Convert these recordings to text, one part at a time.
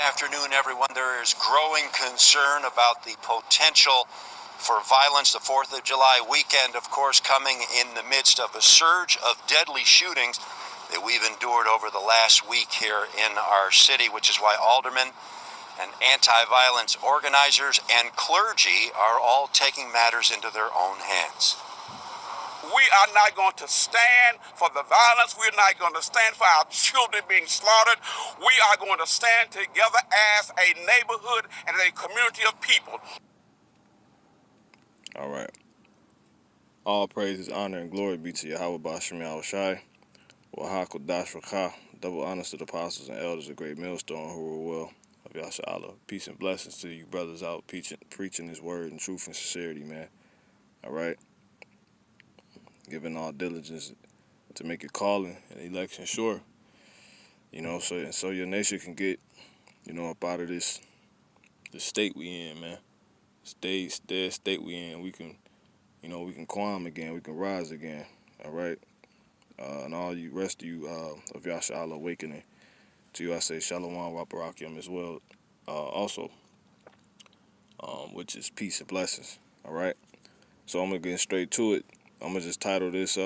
Afternoon, everyone. There is growing concern about the potential for violence. The 4th of July weekend, of course, coming in the midst of a surge of deadly shootings that we've endured over the last week here in our city, which is why aldermen and anti-violence organizers and clergy are all taking matters into their own hands. We are not going to stand for the violence. We're not going to stand for our children being slaughtered. We are going to stand together as a neighborhood and a community of people. All right. All praises, honor, and glory be to Yahawashi, double honors to the apostles and elders of Great Millstone who were well of Yasha. Peace and blessings to you brothers out preaching his word in truth and sincerity, man. All right. Giving all diligence to make your calling and election sure. So your nation can get, up out of this state we in, man. State we in. We can, we can climb again. We can rise again. All right. And all you rest of you of Yasha awakening to you, I say Shalom Waparakim as well. Also, which is peace and blessings. All right. So I'm gonna get straight to it. I'm gonna just title this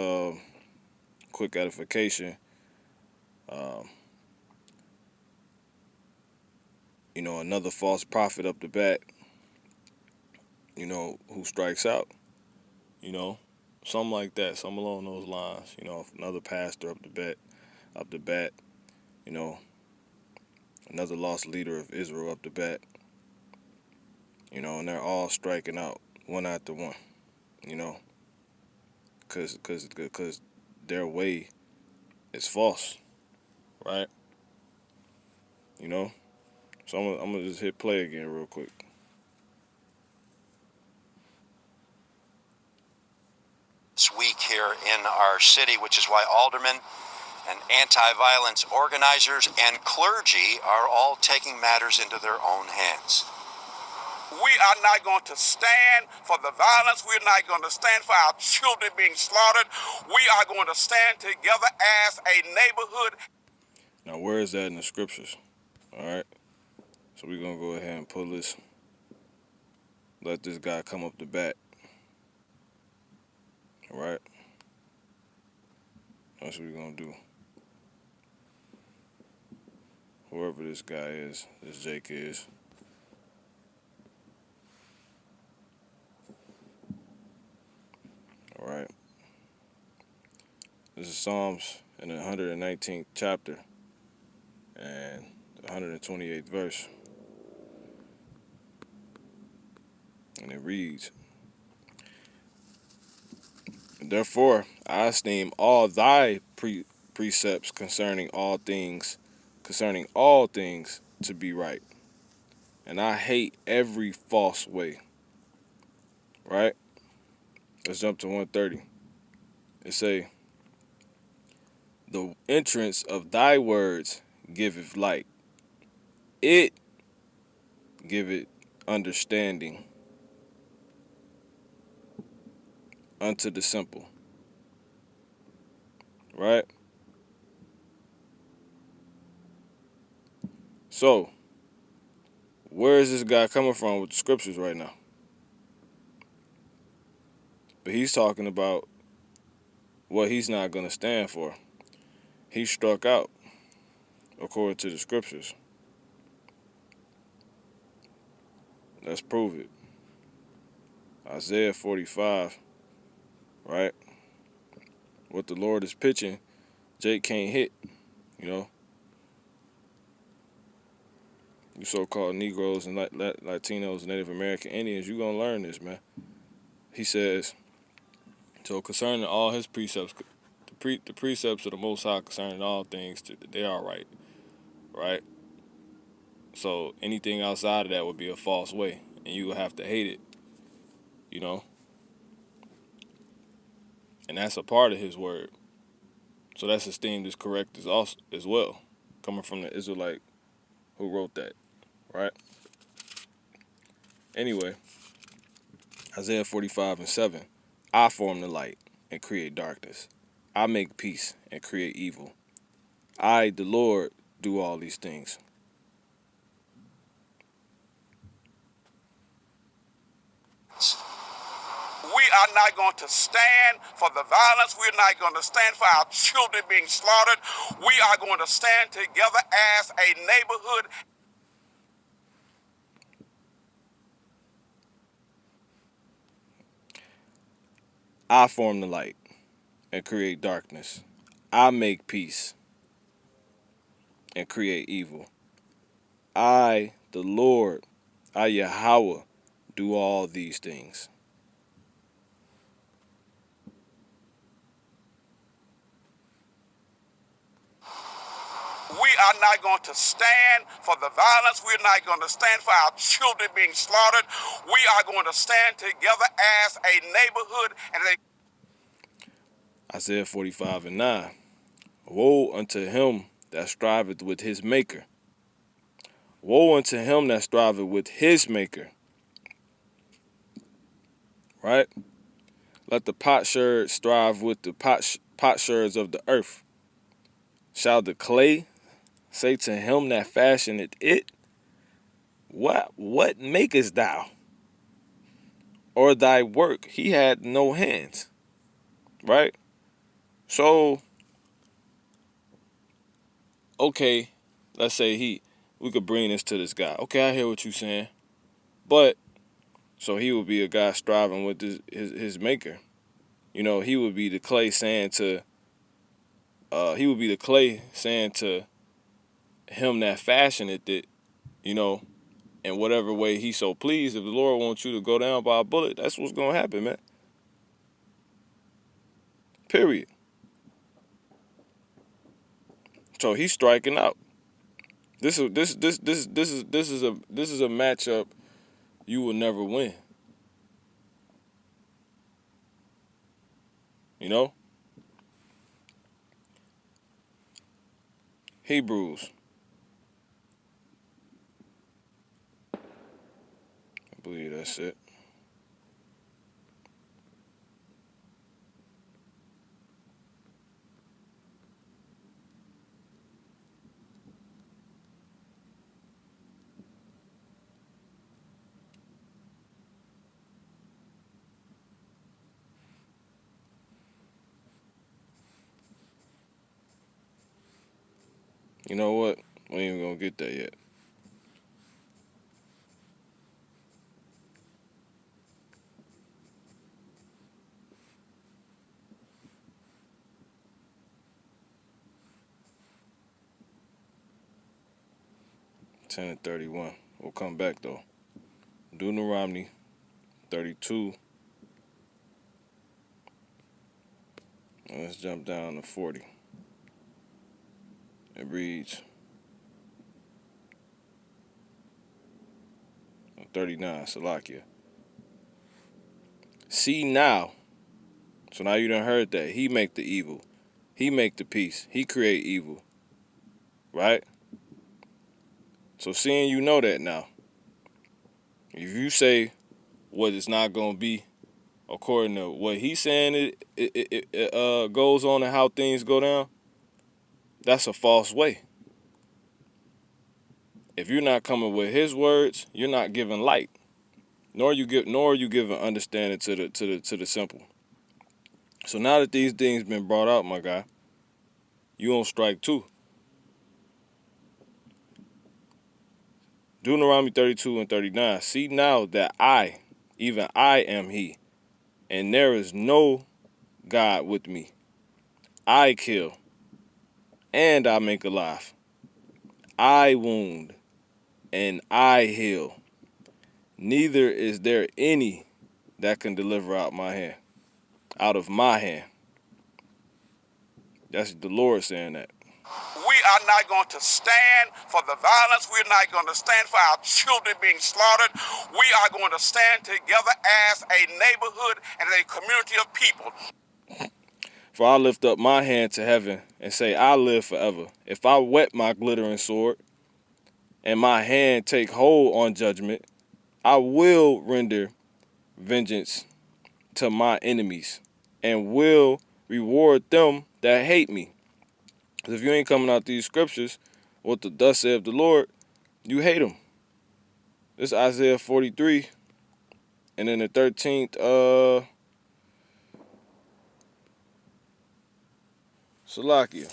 quick edification. Another false prophet up the bat. Who strikes out. Something like that. Something along those lines. Another pastor up the bat. Another lost leader of Israel up the bat. And they're all striking out one after one. Because their way is false, right? So I'm gonna just hit play again real quick. This week here in our city, which is why aldermen and anti-violence organizers and clergy are all taking matters into their own hands. We are not going to stand for the violence. We're not going to stand for our children being slaughtered. We are going to stand together as a neighborhood. Now, where is that in the scriptures? All right. So we're going to go ahead and pull this. Let this guy come up the bat. All right. That's what we're going to do. Whoever this guy is, this Jake is. All right. This is Psalms in the 119th chapter and the 128th verse. And it reads, "Therefore I esteem all thy precepts concerning all things to be right. And I hate every false way." Right? Let's jump to 130. It say, "The entrance of thy words giveth light. It giveth understanding unto the simple." Right? So, where is this guy coming from with the scriptures right now? But he's talking about what he's not going to stand for. He struck out according to the scriptures. Let's prove it. Isaiah 45, right? What the Lord is pitching, Jake can't hit, You so-called Negroes and Latinos and Native American Indians, you going to learn this, man. He says, so concerning all his precepts, the precepts of the Most High concerning all things, they are right, right? So anything outside of that would be a false way, and you would have to hate it, And that's a part of his word. So that's esteemed as correct as well, coming from the Israelite who wrote that, right? Anyway, Isaiah 45:7, "I form the light and create darkness. I make peace and create evil. I, the Lord, do all these things." are not going to stand for the violence. We're not going to stand for our children being slaughtered. We are going to stand together as a neighborhood. I form the light and create darkness. I make peace and create evil. I, the Lord, I, Yahweh, do all these things. We are not going to stand for the violence. We're not going to stand for our children being slaughtered. We are going to stand together as a neighborhood and Isaiah 45:9. Woe unto him that striveth with his maker. Woe unto him that striveth with his maker. Right? Let the potsherd strive with the potsherds of the earth. Shall the clay say to him that fashioneth it, What makest thou? Or thy work, he had no hands. Right? So, okay, let's say we could bring this to this guy. Okay, I hear what you're saying. But, so he would be a guy striving with his maker. You know, he would be the clay saying to him that fashioneth it, you know, in whatever way he so pleased. If the Lord wants you to go down by a bullet, that's what's gonna happen, man. Period. So he's striking out. This is a matchup you will never win. You know? Hebrews. I believe that's it. You know what? We ain't even gonna get there yet. Ten and 31. We'll come back though. Deuteronomy 32. Let's jump down to 40. It reads 39, Salakia. See now. So now you done heard that. He make the evil. He make the peace. He create evil. Right? So seeing you know that now. If you say what it's not going to be according to what he's saying it goes on and how things go down, that's a false way. If you're not coming with his words, you're not giving light. Nor are you giving understanding to the simple. So now that these things been brought out, my guy, you on strike two. Deuteronomy 32 and 39. See now that I, even I am he, and there is no God with me. I kill, and I make alive. I wound, and I heal. Neither is there any that can deliver out of my hand. That's the Lord saying that. we are not going to stand for the violence. We're not going to stand for our children being slaughtered. We are going to stand together as a neighborhood and a community of people. For I lift up my hand to heaven and say, I live forever. If I whet my glittering sword and my hand take hold on judgment, I will render vengeance to my enemies and will reward them that hate me. If you ain't coming out these scriptures, what the thus saith the Lord, you hate them. This is Isaiah 43, and then the 13th Salakia.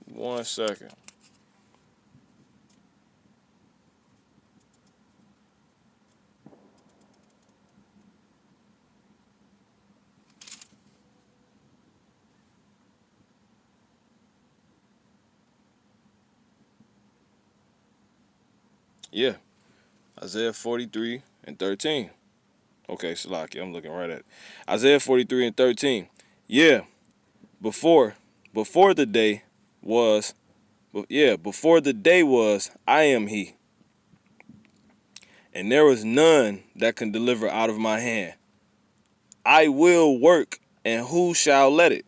One second. Yeah. Isaiah 43 and 13. Okay, Salaki, I'm looking right at it. Isaiah 43 and 13. Yeah, before the day was, before the day was, I am he. And there was none that can deliver out of my hand. I will work, and who shall let it?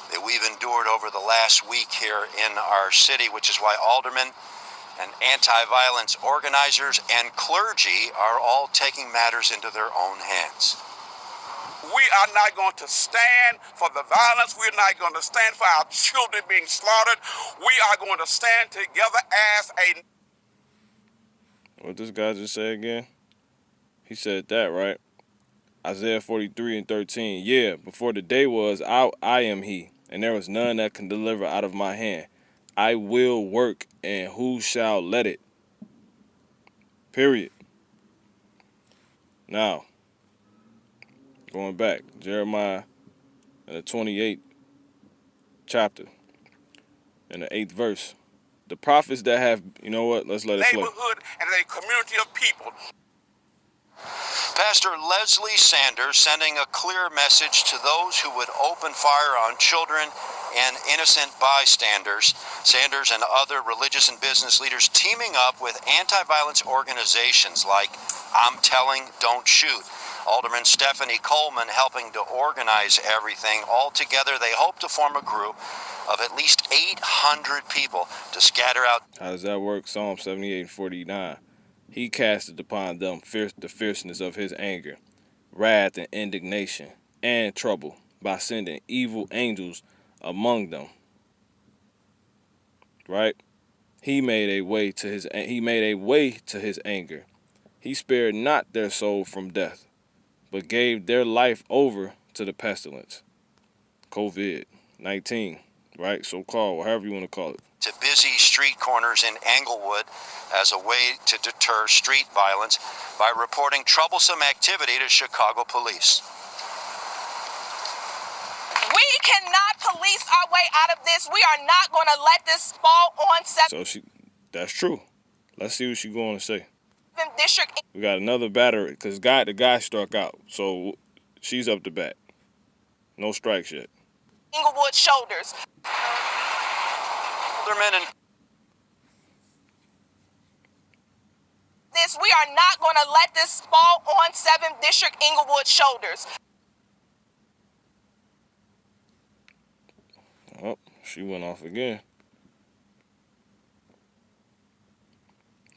That we've endured over the last week here in our city, which is why aldermen and anti-violence organizers and clergy are all taking matters into their own hands. We are not going to stand for the violence. We're not going to stand for our children being slaughtered. We are going to stand together as a... What this guy just said again? He said that, right? Isaiah 43 and 13. Yeah, before the day was, I am he, and there was none that can deliver out of my hand. I will work, and who shall let it? Period. Now, going back, Jeremiah in the 28th chapter, in the 8th verse. The prophets that have, you know what? Let's let it play. neighborhood and a community of people. Pastor Leslie Sanders sending a clear message to those who would open fire on children and innocent bystanders. Sanders and other religious and business leaders teaming up with anti-violence organizations like I'm Telling, Don't Shoot. Alderman Stephanie Coleman helping to organize everything. All together, they hope to form a group of at least 800 people to scatter out. How does that work? Psalm 78 and 49. He casted upon them the fierceness of his anger, wrath and indignation, and trouble by sending evil angels among them. Right? He made a way to his anger. He spared not their soul from death, but gave their life over to the pestilence. COVID-19, right? So-called, however you want to call it. To busy street corners in Englewood as a way to deter street violence by reporting troublesome activity to Chicago police. We cannot police our way out of this. We are not going to let this fall on 7th That's true. Let's see what she's going to say. District. We got another batter because the guy struck out, so she's up to bat. No strikes yet. Englewood shoulders. Aldermen and we are not going to let this fall on 7th District Englewood shoulders. Oh, she went off again.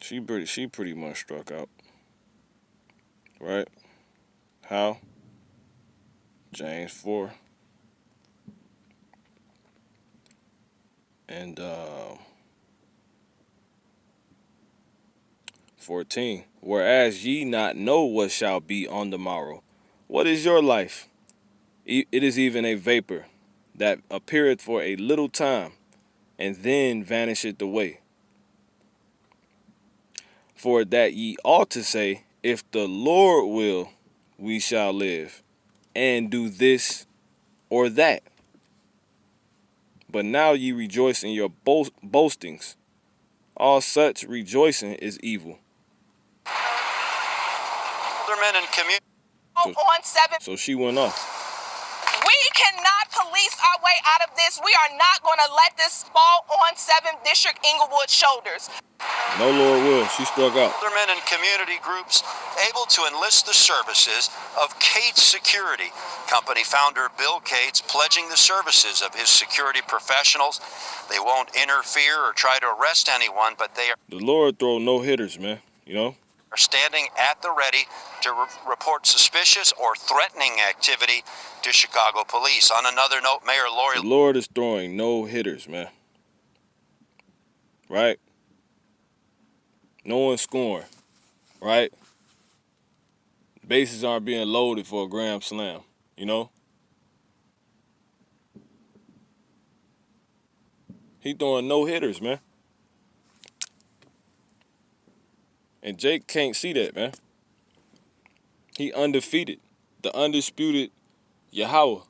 She pretty much struck out. Right? How? James 4. And 14. Whereas ye not know what shall be on the morrow. What is your life? It is even a vapor that appeareth for a little time, and then vanisheth away. For that ye ought to say, if the Lord will, we shall live, and do this or that. But now ye rejoice in your boastings. All such rejoicing is evil. aldermen and community. On 7th. So she went off. We cannot police our way out of this. We are not going to let this fall on 7th District Inglewood's shoulders. No, Lord will. She struck out. Aldermen and community groups able to enlist the services of Cates Security. Company founder Bill Cates pledging the services of his security professionals. They won't interfere or try to arrest anyone, but they The Lord throw no hitters, man. You know? are standing at the ready to report suspicious or threatening activity to Chicago police. On another note, Mayor Lori... The Lord is throwing no hitters, man. Right? No one's scoring. Right? Bases aren't being loaded for a grand slam. You know? He throwing no hitters, man. And Jake can't see that, man. He undefeated. The undisputed Yahawashi.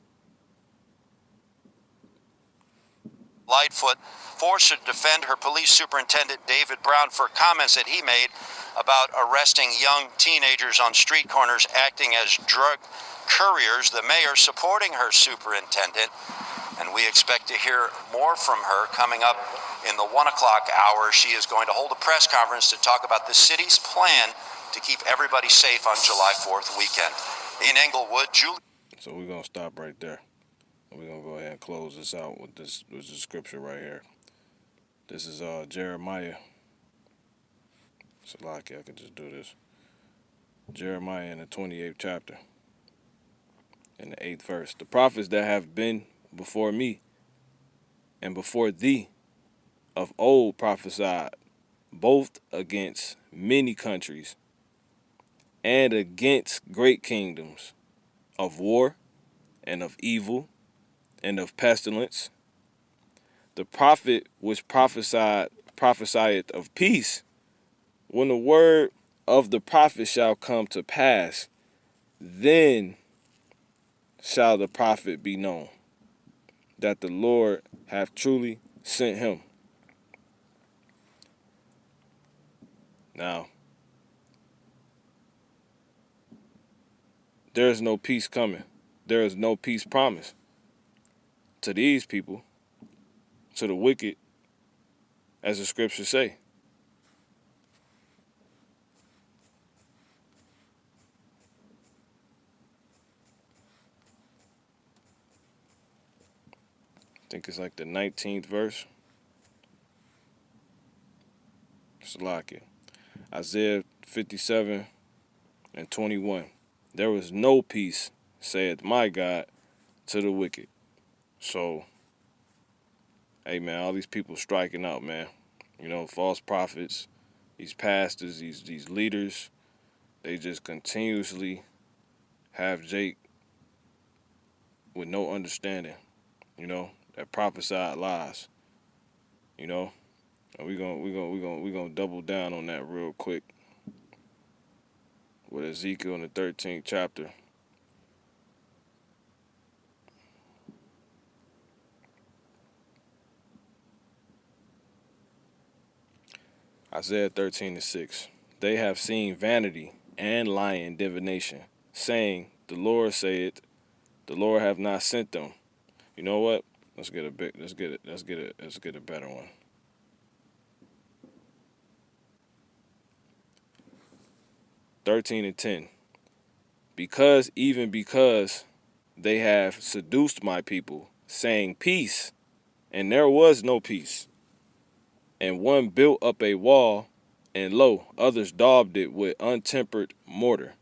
Lightfoot forced to defend her police superintendent David Brown for comments that he made about arresting young teenagers on street corners acting as drug couriers. The mayor supporting her superintendent, and we expect to hear more from her coming up in the 1 o'clock hour. She is going to hold a press conference to talk about the city's plan to keep everybody safe on July 4th weekend. In Englewood, Julie. So we're going to stop right there. We're going to go ahead and close this out with this scripture right here. This is Jeremiah. It's a lot, I could just do this. Jeremiah in the 28th chapter, in the 8th verse. The prophets that have been before me and before thee of old prophesied, both against many countries and against great kingdoms, of war and of evil and of pestilence. The prophet which prophesieth of peace, when the word of the prophet shall come to pass, then shall the prophet be known that the Lord hath truly sent him. Now, there is no peace coming. There is no peace promised to these people, to the wicked, as the scriptures say. I think it's like the 19th verse. Salakia. Isaiah 57 and 21. There was no peace, saith my God, to the wicked. So, hey man, all these people striking out, man. You know, false prophets, these pastors, these leaders, they just continuously have Jake with no understanding, you know, that prophesied lies. You know, and we're gonna double down on that real quick with Ezekiel in the 13th chapter. Isaiah 13:6. They have seen vanity and lying divination, saying, the Lord saith, the Lord have not sent them. You know what? Let's get a better one. (13:10). Because they have seduced my people, saying peace, and there was no peace. And one built up a wall, and lo, others daubed it with untempered mortar.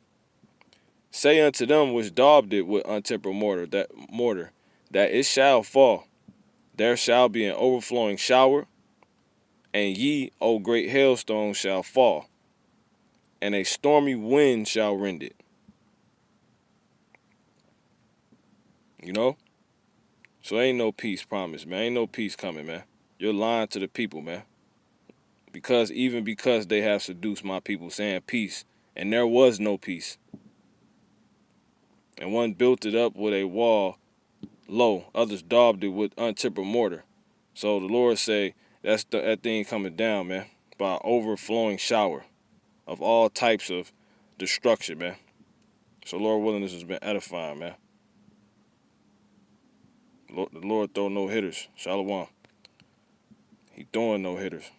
Say unto them which daubed it with untempered mortar, that it shall fall. There shall be an overflowing shower, and ye, O great hailstones, shall fall, and a stormy wind shall rend it. You know? So ain't no peace promised, man. Ain't no peace coming, man. You're lying to the people, man. Because they have seduced my people, saying peace, and there was no peace. And one built it up with a wall, lo, others daubed it with untempered mortar. So the Lord say that thing coming down, man, by an overflowing shower of all types of destruction, man. So Lord willing, this has been edifying, man. The Lord throw no hitters. Shalom. He throwing no hitters.